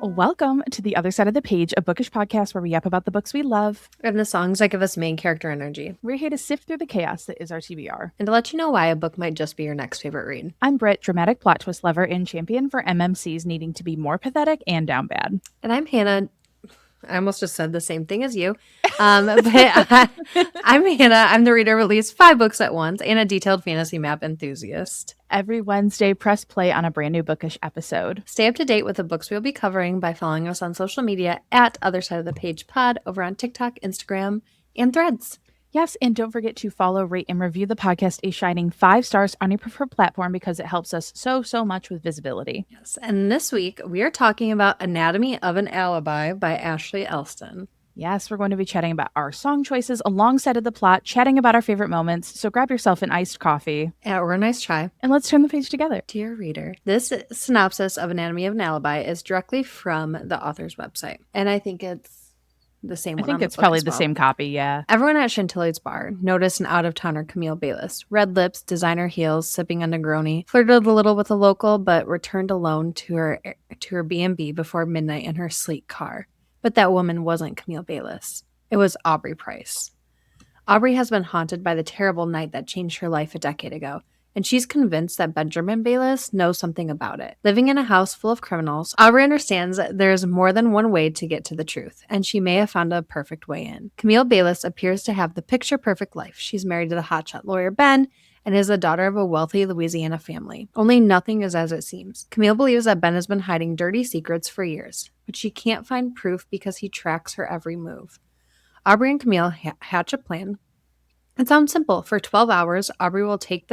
Welcome to The Other Side of the Page, a bookish podcast where we yap about the books we love and the songs that give us main character energy. We're here to sift through the chaos that is our TBR. And to let you know why a book might just be your next favorite read. I'm Britt, dramatic plot twist lover and champion for MMCs needing to be more pathetic and down bad. And I'm Hannah. I almost just said the same thing as you. I'm Hannah. I'm the reader of at least 5 books at once and a detailed fantasy map enthusiast. Every Wednesday, press play on a brand new bookish episode. Stay up to date with the books we'll be covering by following us on social media at othersideofthepagepod over on TikTok, Instagram, and Threads. Yes, and don't forget to follow, rate, and review the podcast a shining 5 stars on your preferred platform because it helps us so much with visibility. Yes, and this week we are talking about Anatomy of an Alibi by Ashley Elston. Yes, we're going to be chatting about our song choices alongside of the plot, chatting about our favorite moments. So grab yourself an iced coffee. Or a nice chai. And let's turn the page together. Dear reader, this synopsis of Anatomy of an Alibi is directly from the author's website. And I think it's the same one. I think it's probably the same copy, yeah. Everyone at Chantilly's bar noticed an out-of-towner Camille Bayliss. Red lips, designer heels, sipping a Negroni. Flirted a little with a local, but returned alone to her B&B before midnight in her sleek car. But that woman wasn't Camille Bayliss. It was Aubrey Price. Aubrey has been haunted by the terrible night that changed her life a decade ago, and she's convinced that Benjamin Bayliss knows something about it. Living in a house full of criminals, Aubrey understands that there is more than one way to get to the truth, and she may have found a perfect way in. Camille Bayliss appears to have the picture-perfect life. She's married to the hotshot lawyer Ben, and is the daughter of a wealthy Louisiana family. Only nothing is as it seems. Camille believes that Ben has been hiding dirty secrets for years, but she can't find proof because he tracks her every move. Aubrey and Camille hatch a plan. It sounds simple. For 12 hours, Aubrey will take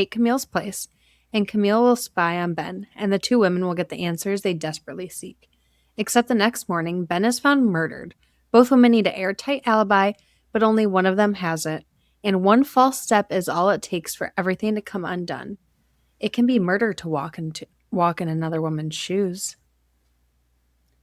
Camille's place, and Camille will spy on Ben, and the 2 women will get the answers they desperately seek. Except the next morning, Ben is found murdered. Both women need an airtight alibi, but only one of them has it. And one false step is all it takes for everything to come undone. It can be murder to walk in another woman's shoes. ...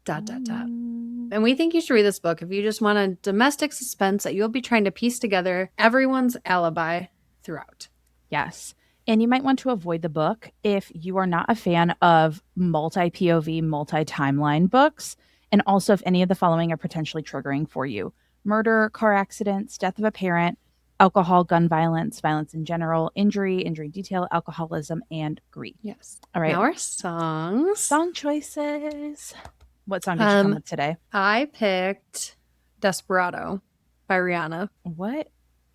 And we think you should read this book if you just want a domestic suspense that you'll be trying to piece together everyone's alibi throughout. Yes. And you might want to avoid the book if you are not a fan of multi-POV, multi-timeline books. And also if any of the following are potentially triggering for you. Murder, car accidents, death of a parent, alcohol, gun violence, violence in general, injury detail, alcoholism, and grief. Yes. All right. Now our songs. Song choices. What song did you come with today? I picked Desperado by Rihanna. What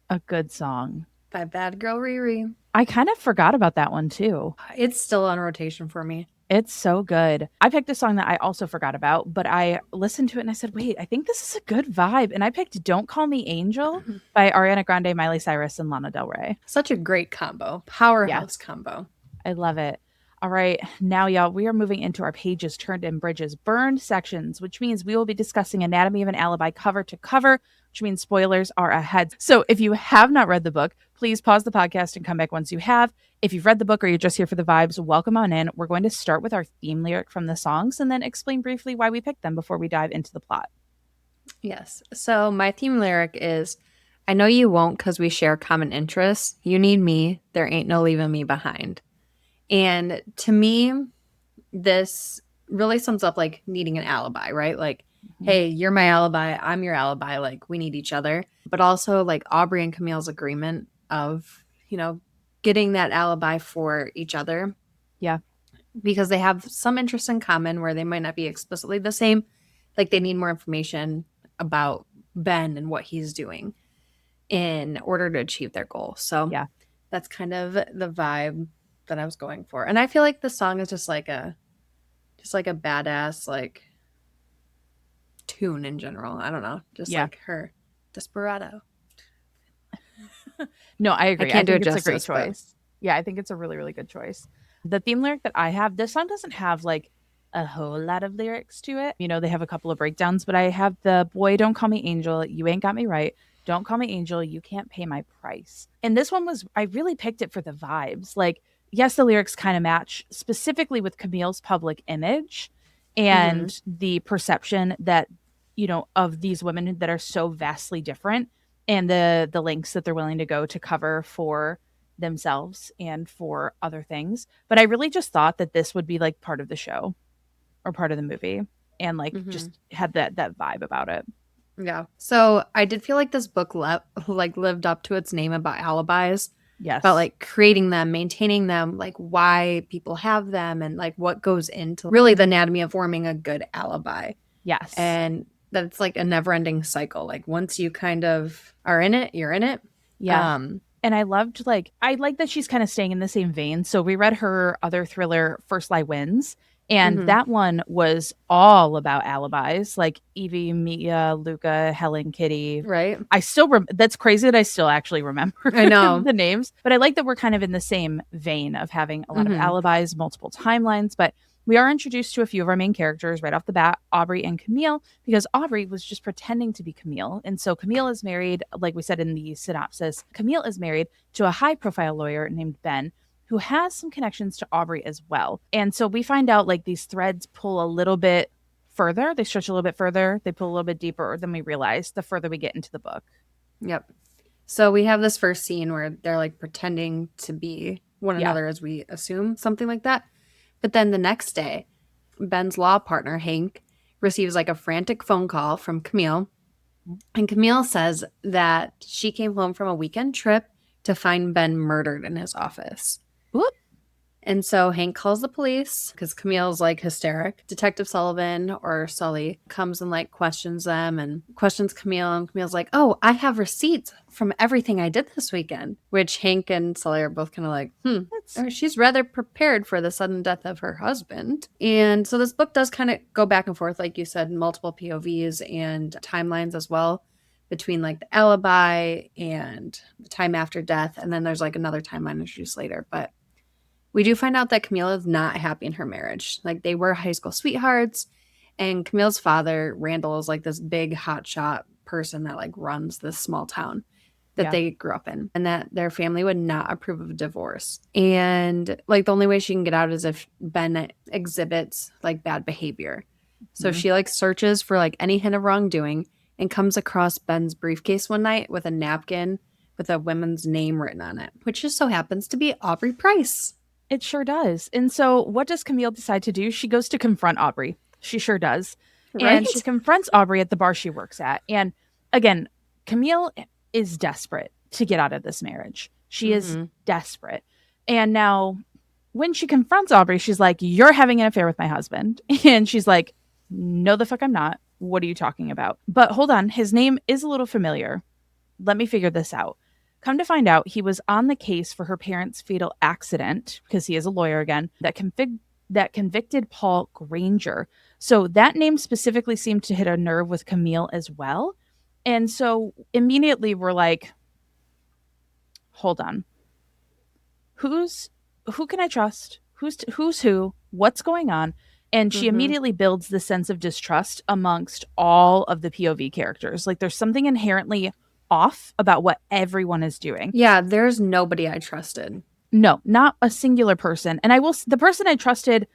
a good song. By Bad Girl Riri. I kind of forgot about that one too. It's still on rotation for me. It's so good. I picked a song that I also forgot about, but I listened to it and I said, wait, I think this is a good vibe. And I picked Don't Call Me Angel by Ariana Grande, Miley Cyrus, and Lana Del Rey. Such a great combo. Powerhouse combo. I love it. All right. Now, y'all, we are moving into our pages turned and bridges burned sections, which means we will be discussing Anatomy of an Alibi cover to cover, which means spoilers are ahead. So if you have not read the book, please pause the podcast and come back once you have. If you've read the book or you're just here for the vibes, welcome on in. We're going to start with our theme lyric from the songs and then explain briefly why we picked them before we dive into the plot. Yes. So my theme lyric is, I know you won't because we share common interests. You need me. There ain't no leaving me behind. And to me, this really sums up like needing an alibi, right? Like, hey, you're my alibi. I'm your alibi. Like, we need each other. But also like Aubrey and Camille's agreement of, getting that alibi for each other. Yeah. Because they have some interests in common where they might not be explicitly the same. Like they need more information about Ben and what he's doing in order to achieve their goal. So yeah, that's kind of the vibe that I was going for. And I feel like the song is just like a badass like tune in general. I don't know. Just like her Desperado. No, I agree. I can't do it justice. It's a great choice. Yeah, I think it's a really, really good choice. The theme lyric that I have, this song doesn't have like a whole lot of lyrics to it. They have a couple of breakdowns, but I have the boy, don't call me angel. You ain't got me right. Don't call me angel. You can't pay my price. And this one I really picked it for the vibes. Like, yes, the lyrics kind of match specifically with Camille's public image and the perception that, of these women that are so vastly different and the lengths that they're willing to go to cover for themselves and for other things. But I really just thought that this would be like part of the show or part of the movie. and like Mm-hmm. just had that vibe about it. Yeah. So I did feel like this book lived up to its name about alibis, about Yes. like creating them, maintaining them, like why people have them, and like what goes into really the anatomy of forming a good alibi. Yes. And that's like a never-ending cycle. Like once you kind of are in it, you're in it. Yeah. Um, And I like that she's kind of staying in the same vein. So we read her other thriller, First Lie Wins, and mhm. that one was all about alibis, like Evie, Mia, Luca, Helen, Kitty. Right? That's crazy that I still actually remember I know. the names, but I like that we're kind of in the same vein of having a lot of Mhm. alibis, multiple timelines, but we are introduced to a few of our main characters right off the bat, Aubrey and Camille, because Aubrey was just pretending to be Camille. And so Camille is married, like we said in the synopsis, Camille is married to a high profile lawyer named Ben, who has some connections to Aubrey as well. And so we find out like these threads pull a little bit further, they stretch a little bit further, they pull a little bit deeper than we realize the further we get into the book. Yep. So we have this first scene where they're like pretending to be one Yeah. another, as we assume, something like that. But then the next day, Ben's law partner, Hank, receives like a frantic phone call from Camille. And Camille says that she came home from a weekend trip to find Ben murdered in his office. Whoop. And so Hank calls the police because Camille's like hysteric. Detective Sullivan or Sully comes and like questions them and questions Camille. And Camille's like, oh, I have receipts from everything I did this weekend. Which Hank and Sully are both kind of like, That's or she's rather prepared for the sudden death of her husband. And so this book does kind of go back and forth, like you said, multiple POVs and timelines as well, between like the alibi and the time after death. And then there's like another timeline introduced later. But we do find out that Camille is not happy in her marriage. Like they were high school sweethearts, and Camille's father, Randall, is like this big hotshot person that like runs this small town that yeah. they grew up in, and that their family would not approve of divorce. And like the only way she can get out is if Ben exhibits like bad behavior. So Mhm. she like searches for like any hint of wrongdoing and comes across Ben's briefcase one night with a napkin with a woman's name written on it, which just so happens to be Aubrey Price. It sure does. And so, what does Camille decide to do? She goes to confront Aubrey. She sure does. And she Right? confronts Aubrey at the bar she works at. And again, Camille is desperate to get out of this marriage. She is Mm-hmm. desperate. And now, when she confronts Aubrey, she's like, you're having an affair with my husband. And she's like, no, the fuck, I'm not. What are you talking about? But hold on, his name is a little familiar. Let me figure this out. Come to find out, he was on the case for her parents' fatal accident, because he is a lawyer again, that convicted Paul Granger. So that name specifically seemed to hit a nerve with Camille as well. And so immediately we're like, hold on. Who's who can I trust? Who's who? What's going on? And she Mm-hmm. immediately builds the sense of distrust amongst all of the POV characters. Like there's something inherently off about what everyone is doing. Yeah, there's nobody I trusted. No, not a singular person. And the person I trusted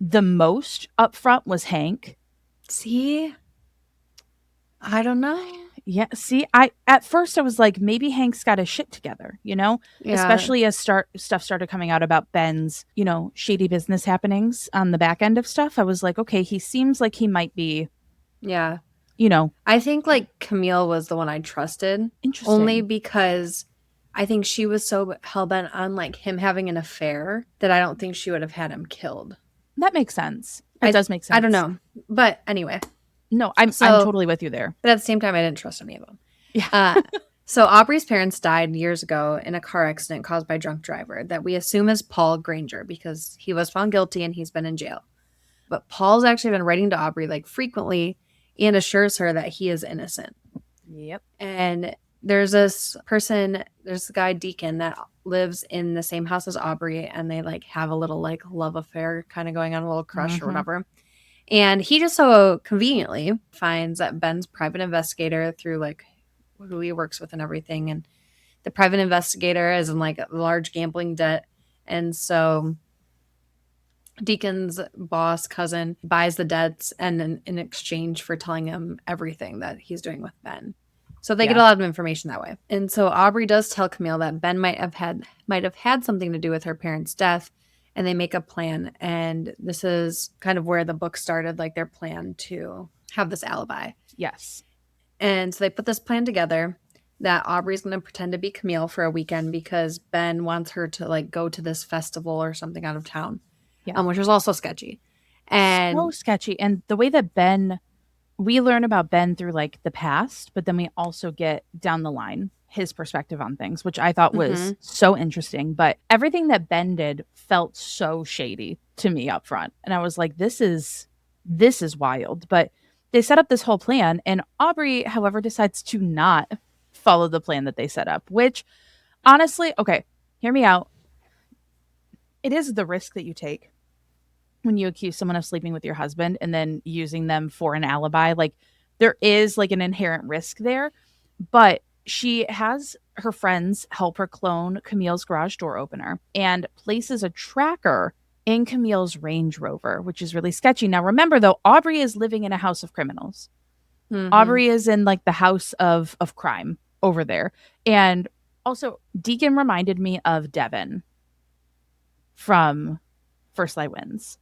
the most up front was Hank. See? I don't know. Yeah, see, I at first I was like, maybe Hank's got his shit together, Yeah. especially as stuff started coming out about Ben's, shady business happenings on the back end of stuff. I was like, okay, he seems like he might be, Yeah. you know, I think like Camille was the one I trusted only interesting. because I think she was so hell bent on like him having an affair that I don't think she would have had him killed. That makes sense. It I does make I don't sense. know. But anyway, No, I'm so totally with you there. but at the same time I didn't trust any of them. Yeah. So Aubrey's parents died years ago in a car accident caused by a drunk driver that we assume is Paul Granger because he was found guilty and he's been in jail. But Paul's actually been writing to Aubrey like frequently and assures her that he is innocent. Yep. And there's this guy Deacon that lives in the same house as Aubrey, and they like have a little like love affair kind of going on, a little crush or Mhm. whatever. And he just so conveniently finds that Ben's private investigator through like who he works with and everything. And the private investigator is in like a large gambling debt. And so Deacon's boss cousin buys the debts and in exchange for telling him everything that he's doing with Ben. So they get a Yeah. lot of information that way. And so Aubrey does tell Camille that Ben might have had something to do with her parents' death and they make a plan. And this is kind of where the book started, like their plan to have this alibi. Yes. And so they put this plan together that Aubrey's going to pretend to be Camille for a weekend because Ben wants her to like go to this festival or something out of town, Yeah. which was also sketchy. So And sketchy. And the way that we learn about Ben through like the past, but then we also get down the line his perspective on things, which I thought was mhm, so interesting. But everything that Ben did felt so shady to me up front. And I was like, this is wild. But they set up this whole plan, and Aubrey, however, decides to not follow the plan that they set up, which honestly, okay, hear me out. It is the risk that you take when you accuse someone of sleeping with your husband and then using them for an alibi. Like, there is like an inherent risk there, but she has her friends help her clone Camille's garage door opener and places a tracker in Camille's Range Rover, which is really sketchy. Now remember though, Aubrey is living in a house of criminals. mhm, Aubrey is in like the house of crime over there. And also Deacon reminded me of Devin from First Light Wins,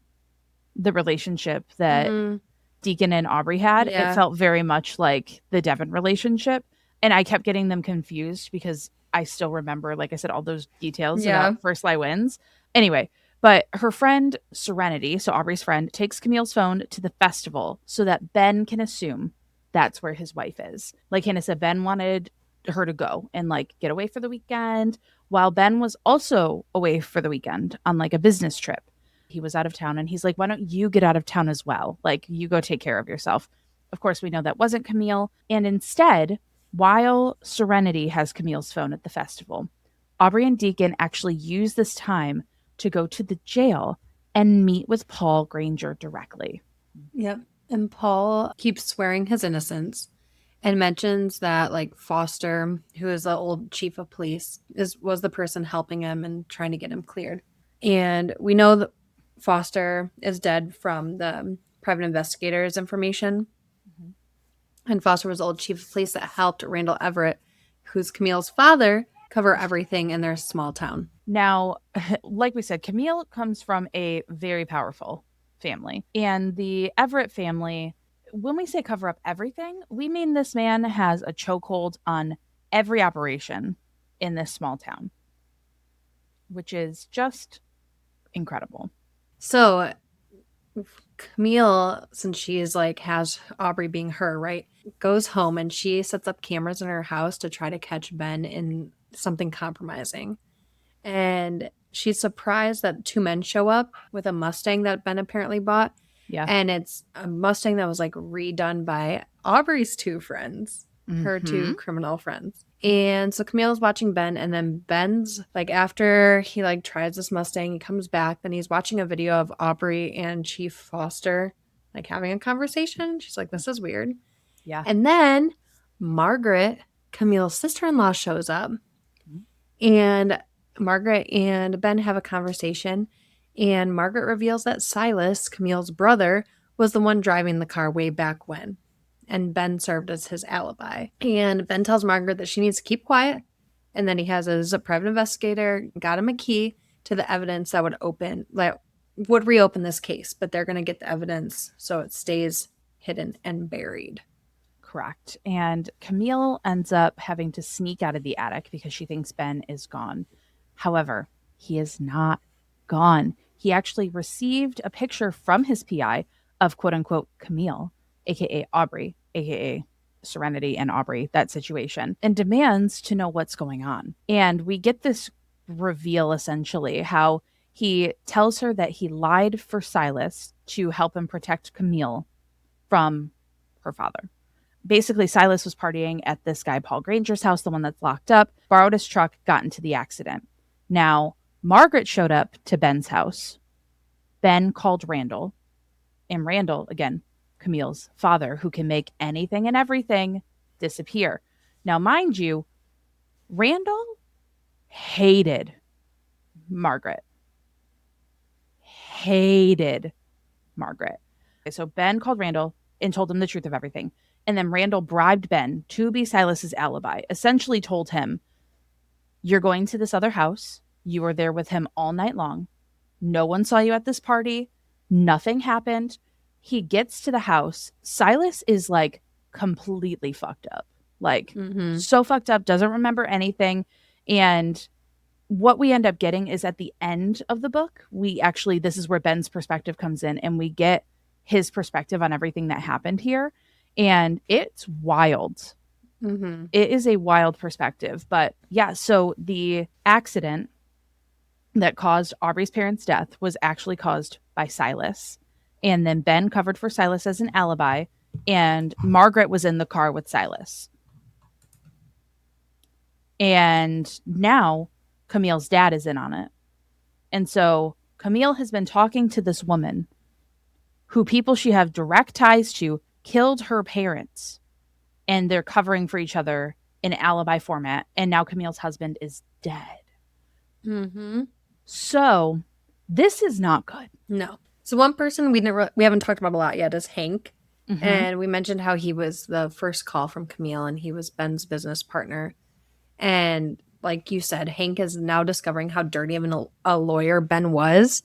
the relationship that mhm, Deacon and Aubrey had. It yeah, felt very much like the Devin relationship. And I kept getting them confused because I still remember, like I said, all those details yeah, about First Lie Wins. Anyway, but her friend Serenity, so Aubrey's friend, takes Camille's phone to the festival so that Ben can assume that's where his wife is. Like Hannah said, Ben wanted her to go and like get away for the weekend while Ben was also away for the weekend on like a business trip. He was out of town and he's like, why don't you get out of town as well? Like, you go take care of yourself. Of course, we know that wasn't Camille. And instead, while Serenity has Camille's phone at the festival, Aubrey and Deacon actually use this time to go to the jail and meet with Paul Granger directly. yep. And Paul keeps swearing his innocence and mentions that like Foster, who is the old chief of police, was the person helping him and trying to get him cleared. And we know that Foster is dead from the private investigator's information. Mhm. And Foster was the old chief of police that helped Randall Everett, who's Camille's father, cover everything in their small town. Now, like we said, Camille comes from a very powerful family. And the Everett family, when we say cover up everything, we mean this man has a chokehold on every operation in this small town, which is just incredible. So Camille, since she is like has Aubrey being her, right, goes home and she sets up cameras in her house to try to catch Ben in something compromising. And she's surprised that two men show up with a Mustang that Ben apparently bought. Yeah. And it's a Mustang that was like redone by Aubrey's two friends, her Hmm. two criminal friends. And so Camille's watching Ben, and then Ben's like, after he like tries this Mustang, he comes back, then he's watching a video of Aubrey and Chief Foster like having a conversation. She's like, this is weird. Yeah. And then Margaret, Camille's sister-in-law, shows up, and Margaret and Ben have a conversation, and Margaret reveals that Silas, Camille's brother, was the one driving the car way back when, and Ben served as his alibi. And Ben tells Margaret that she needs to keep quiet, and then he has as a private investigator got him a key to the evidence that would reopen this case, but they're going to get the evidence so it stays hidden and buried. Correct. And Camille ends up having to sneak out of the attic because she thinks Ben is gone. However, he is not gone. He actually received a picture from his PI of quote unquote Camille, aka Aubrey, aka Serenity and Aubrey, that situation, and demands to know what's going on. And we get this reveal essentially how he tells her that he lied for Silas to help him protect Camille from her father. Basically, Silas was partying at this guy Paul Granger's house, the one that's locked up, borrowed his truck, got into the accident. Now, Margaret showed up to Ben's house. Ben called Randall, and Randall, again, Camille's father, who can make anything and everything disappear. Now, mind you, Randall hated Margaret. Hated Margaret. Okay, so Ben called Randall and told him the truth of everything. And then Randall bribed Ben to be Silas's alibi, essentially told him, you're going to this other house. You were there with him all night long. No one saw you at this party. Nothing happened. He gets to the house. Silas is like completely fucked up. Like, Mm-hmm. so fucked up, doesn't remember anything. And what we end up getting is at the end of the book, this is where Ben's perspective comes in, and we get his perspective on everything that happened here. And it's wild. Mm-hmm. It is a wild perspective. But yeah, so the accident that caused Aubrey's parents' death was actually caused by Silas. And then Ben covered for Silas as an alibi, and Margaret was in the car with Silas. And now Camille's dad is in on it. And so Camille has been talking to this woman who people she have direct ties to killed her parents, and they're covering for each other in alibi format. And now Camille's husband is dead. Mm-hmm. So this is not good. No. So one person we haven't talked about a lot yet is Hank. Mm-hmm. And we mentioned how he was the first call from Camille and he was Ben's business partner. And like you said, Hank is now discovering how dirty of a lawyer Ben was.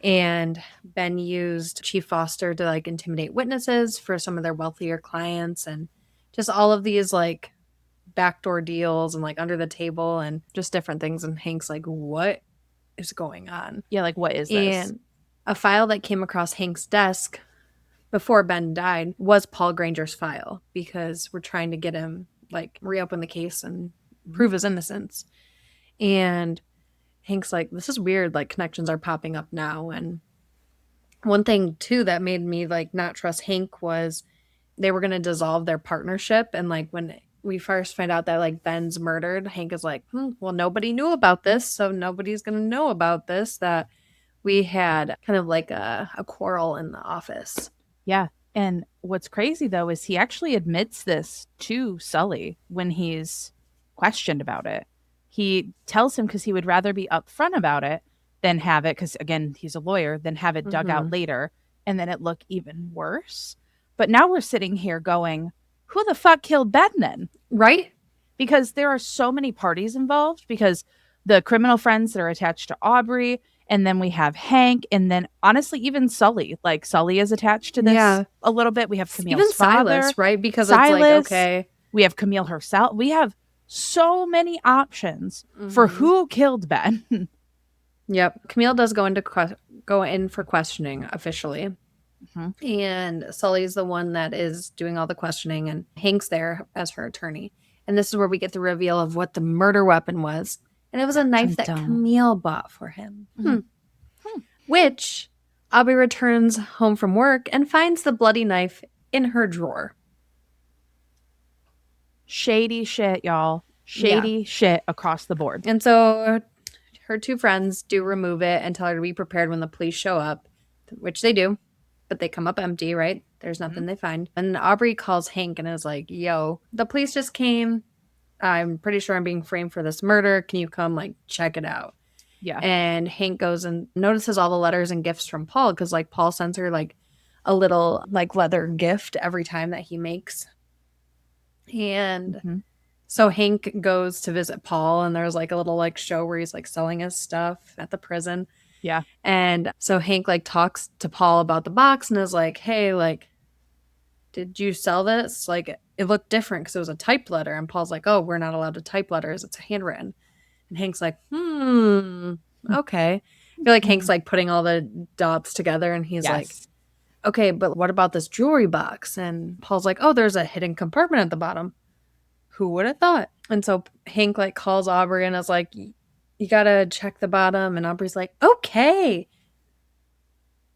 And Ben used Chief Foster to like intimidate witnesses for some of their wealthier clients and just all of these like backdoor deals and like under the table and just different things. And Hank's like, what is going on? Yeah, like what is this? And a file that came across Hank's desk before Ben died was Paul Granger's file because we're trying to get him like reopen the case and prove his innocence. And Hank's like, this is weird, like connections are popping up now. And one thing too that made me like not trust Hank was they were going to dissolve their partnership. And like when we first find out that like Ben's murdered, Hank is like, well, nobody knew about this, so nobody's going to know about this, that we had kind of like a quarrel in the office. Yeah. And what's crazy though is he actually admits this to Sully when he's questioned about it. He tells him because he would rather be upfront about it than have it, because again, he's a lawyer, than have it dug out later and then it look even worse. But now we're sitting here going, who the fuck killed Ben then? Right? Because there are so many parties involved, because the criminal friends that are attached to Aubrey, and then we have Hank, and then honestly, even Sully. Like Sully is attached to this a little bit. We have Camille's even father, Silas, right? Because Silas, it's like, okay. We have Camille herself. We have so many options for who killed Ben. Yep. Camille does go in for questioning officially. And Sully's the one that is doing all the questioning, and Hank's there as her attorney. And this is where we get the reveal of what the murder weapon was. And it was a knife that Camille bought for him. Which Aubrey returns home from work and finds the bloody knife in her drawer. Shady shit, y'all. Shady shit across the board. And so her two friends do remove it and tell her to be prepared when the police show up, which they do. But they come up empty, right? There's nothing they find. And Aubrey calls Hank and is like, yo, the police just came. I'm pretty sure I'm being framed for this murder. Can you come, like, check it out? Yeah. And Hank goes and notices all the letters and gifts from Paul, because, like, Paul sends her, like, a little, like, leather gift every time that he makes. And so Hank goes to visit Paul, and there's, like, a little, like, show where he's, like, selling his stuff at the prison. Yeah. And so Hank, like, talks to Paul about the box and is like, hey, like, did you sell this? Like, it looked different because it was a typed letter. And Paul's like, oh, we're not allowed to type letters. It's handwritten. And Hank's like, okay. I feel like Hank's, like, putting all the dots together. And he's like, okay, but what about this jewelry box? And Paul's like, oh, there's a hidden compartment at the bottom. Who would have thought? And so Hank, like, calls Aubrey and is like, you gotta check the bottom. And Aubrey's like, okay.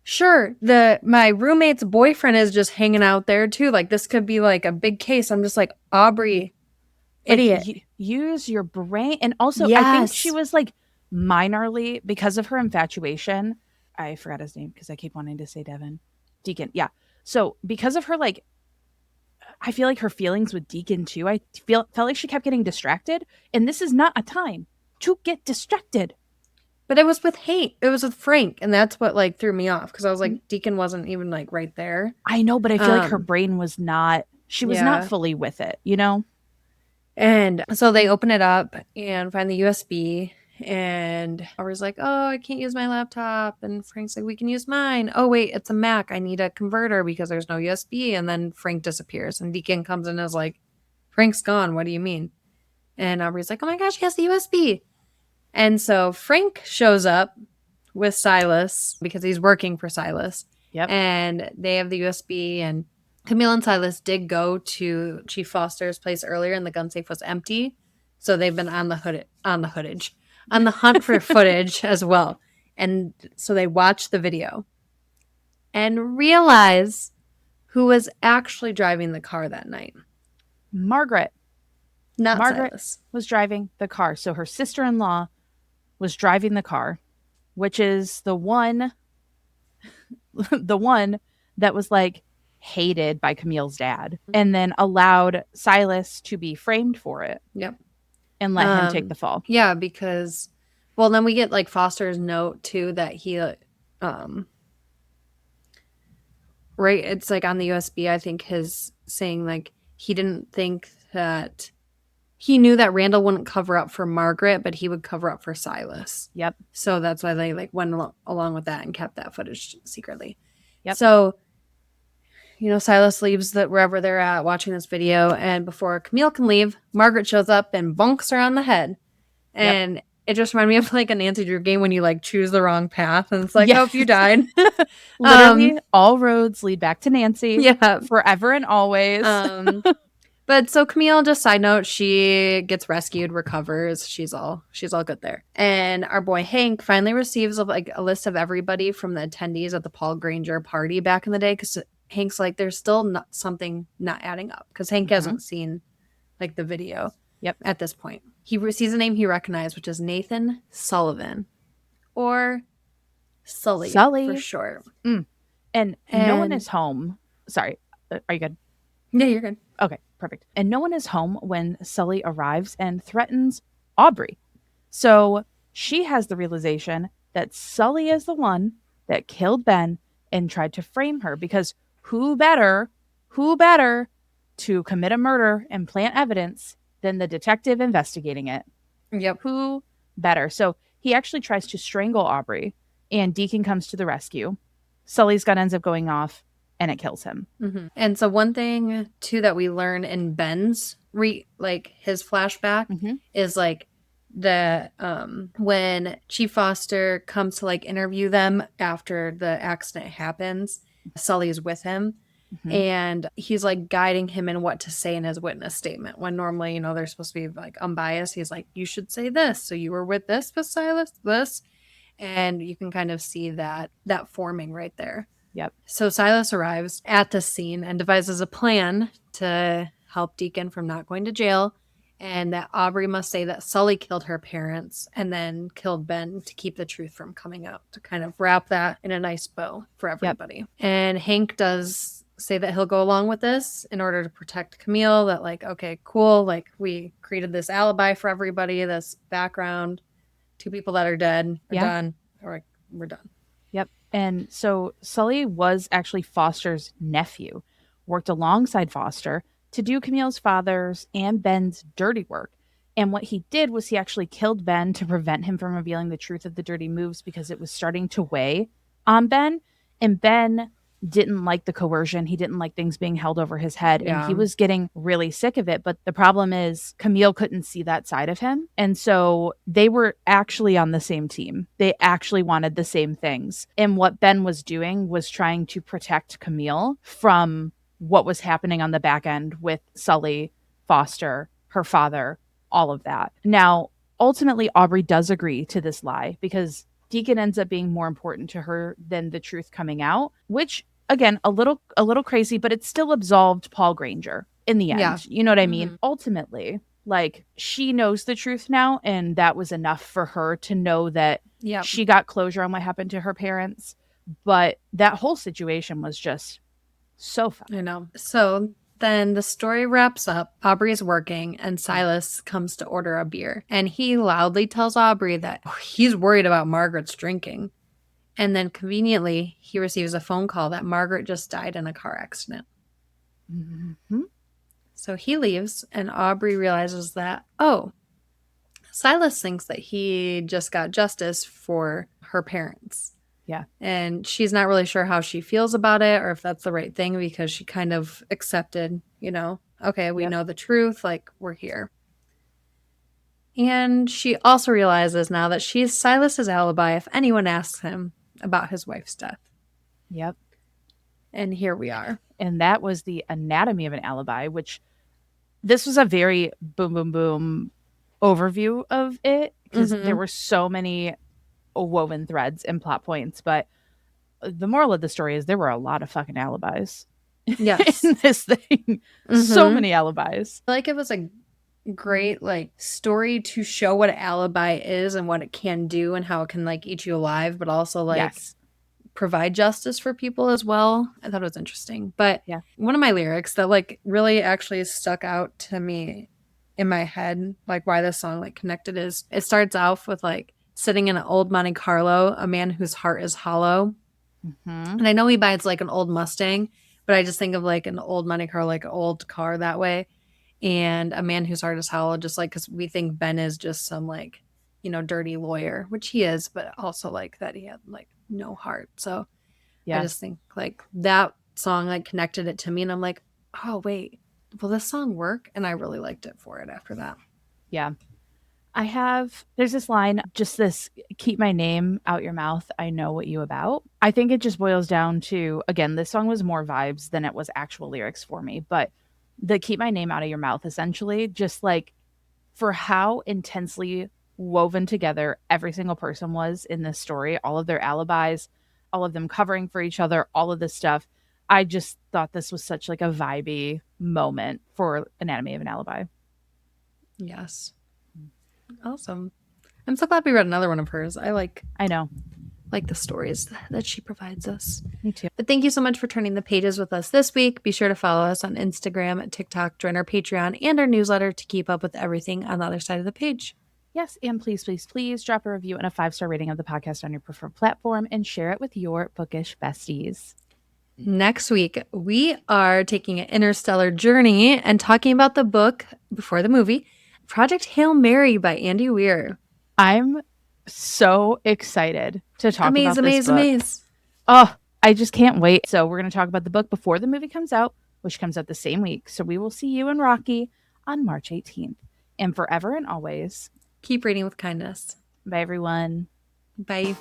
Sure, my roommate's boyfriend is just hanging out there too. Like, this could be like a big case. I'm just like, Aubrey, idiot. Like, use your brain. And also, I think she was like minorly, because of her infatuation. I forgot his name because I keep wanting to say Devin. Deacon. Yeah. So because of her, like, I feel like her feelings with Deacon too. I felt like she kept getting distracted. And this is not a time to get distracted. But it was with Hank. It was with Frank. And that's what, like, threw me off. Because I was like, Deacon wasn't even, like, right there. I know, but I feel like her brain was not, she was not fully with it, you know? And so they open it up and find the USB. And Aubrey's like, oh, I can't use my laptop. And Frank's like, we can use mine. Oh, wait, it's a Mac. I need a converter because there's no USB. And then Frank disappears. And Deacon comes in and is like, Frank's gone. What do you mean? And Aubrey's like, oh my gosh, he has the USB. And so Frank shows up with Silas because he's working for Silas. Yep. And they have the USB. And Camille and Silas did go to Chief Foster's place earlier, and the gun safe was empty. So they've been on the hunt for footage as well. And so they watch the video and realize who was actually driving the car that night. Margaret Silas was driving the car. So her sister-in-law was driving the car, which is the one that was like hated by Camille's dad, and then allowed Silas to be framed for it. Yep. And let him take the fall. Yeah, because, well, then we get like Foster's note too that he, right, it's like on the USB, I think his saying like he didn't think that, he knew that Randall wouldn't cover up for Margaret, but he would cover up for Silas. Yep. So that's why they like went along with that and kept that footage secretly. Yep. So, Silas leaves wherever they're at watching this video, and before Camille can leave, Margaret shows up and bonks her on the head. And it just reminded me of like a Nancy Drew game when you like choose the wrong path and it's like, oh, you died. Literally, all roads lead back to Nancy. Yeah. Forever and always. But so Camille, just side note, she gets rescued, recovers. She's all good there. And our boy Hank finally receives like a list of everybody from the attendees at the Paul Granger party back in the day, because Hank's like, there's still something not adding up, because Hank hasn't seen like the video. Yep. At this point, he sees a name he recognized, which is Nathan Sullivan, or Sully for short. And no one is home. Sorry, are you good? Yeah, you're good. Okay, perfect. And no one is home when Sully arrives and threatens Aubrey. So she has the realization that Sully is the one that killed Ben and tried to frame her, because who better to commit a murder and plant evidence than the detective investigating it? Yep. Who better? So he actually tries to strangle Aubrey, and Deacon comes to the rescue. Sully's gun ends up going off, and it kills him. Mm-hmm. And so one thing too that we learn in Ben's his flashback is like the when Chief Foster comes to like interview them after the accident happens, Sully's with him. And he's like guiding him in what to say in his witness statement, when normally, they're supposed to be like unbiased. He's like, you should say this. So you were with Silas, this. And you can kind of see that forming right there. Yep. So Silas arrives at the scene and devises a plan to help Deacon from not going to jail, and that Aubrey must say that Sully killed her parents and then killed Ben to keep the truth from coming out, to kind of wrap that in a nice bow for everybody. Yep. And Hank does say that he'll go along with this in order to protect Camille, that like, okay, cool, like we created this alibi for everybody, this background, 2 people that are dead, are done, or we're done. Yep. And so Sully was actually Foster's nephew, worked alongside Foster to do Camille's father's and Ben's dirty work. And what he did was he actually killed Ben to prevent him from revealing the truth of the dirty moves, because it was starting to weigh on Ben. And Ben didn't like the coercion. He didn't like things being held over his head. And he was getting really sick of it. But the problem is Camille couldn't see that side of him. And so they were actually on the same team. They actually wanted the same things. And what Ben was doing was trying to protect Camille from what was happening on the back end with Sully, Foster, her father, all of that. Now, ultimately, Aubrey does agree to this lie, because Deacon ends up being more important to her than the truth coming out, which, again, a little crazy, but it still absolved Paul Granger in the end. Yeah. You know what I mean? Ultimately, like, she knows the truth now, and that was enough for her to know that she got closure on what happened to her parents. But that whole situation was just so fun. I know. So then the story wraps up. Aubrey is working, and Silas comes to order a beer. And he loudly tells Aubrey that he's worried about Margaret's drinking. And then conveniently, he receives a phone call that Margaret just died in a car accident. So he leaves, and Aubrey realizes that, Silas thinks that he just got justice for her parents. Yeah. And she's not really sure how she feels about it or if that's the right thing because she kind of accepted, okay, we Yep. know the truth, like we're here. And she also realizes now that she's Silas's alibi if anyone asks him about his wife's death. Yep. And here we are. And that was the anatomy of an alibi, which this was a very boom, boom, boom overview of it because there were so many woven threads and plot points. But the moral of the story is there were a lot of fucking alibis Yes. in this thing. So many alibis. I feel like it was a great story to show what an alibi is and what it can do and how it can eat you alive, but also Yes. provide justice for people as well. I thought it was interesting. But Yeah. one of my lyrics that really actually stuck out to me in my head, why this song connected, is it starts off with sitting in an old Monte Carlo, a man whose heart is hollow. And I know he buys an old Mustang, but I just think of an old Monte Carlo, an old car that way. And a man whose heart is hollow, just because we think Ben is just some dirty lawyer, which he is, but also that he had no heart. So Yeah. I just think that song connected it to me, and I'm like, oh wait, will this song work? And I really liked it for it after that. Yeah. There's this line, just this, keep my name out your mouth, I know what you about. I think it just boils down to, again, this song was more vibes than it was actual lyrics for me, but the keep my name out of your mouth, essentially, just for how intensely woven together every single person was in this story, all of their alibis, all of them covering for each other, all of this stuff. I just thought this was such a vibey moment for Anatomy of an Alibi. Yes. Awesome. I'm so glad we read another one of hers. I know. Like the stories that she provides us. Me too. But thank you so much for turning the pages with us this week. Be sure to follow us on Instagram, TikTok, join our Patreon, and our newsletter to keep up with everything on the other side of the page. Yes, and please, please, please drop a review and a 5-star rating of the podcast on your preferred platform and share it with your bookish besties. Next week, we are taking an interstellar journey and talking about the book before the movie, Project Hail Mary by Andy Weir. I'm so excited to talk about this book. Amaze. Oh, I just can't wait. So we're going to talk about the book before the movie comes out, which comes out the same week. So we will see you and Rocky on March 18th. And forever and always, keep reading with kindness. bye, everyone. Bye.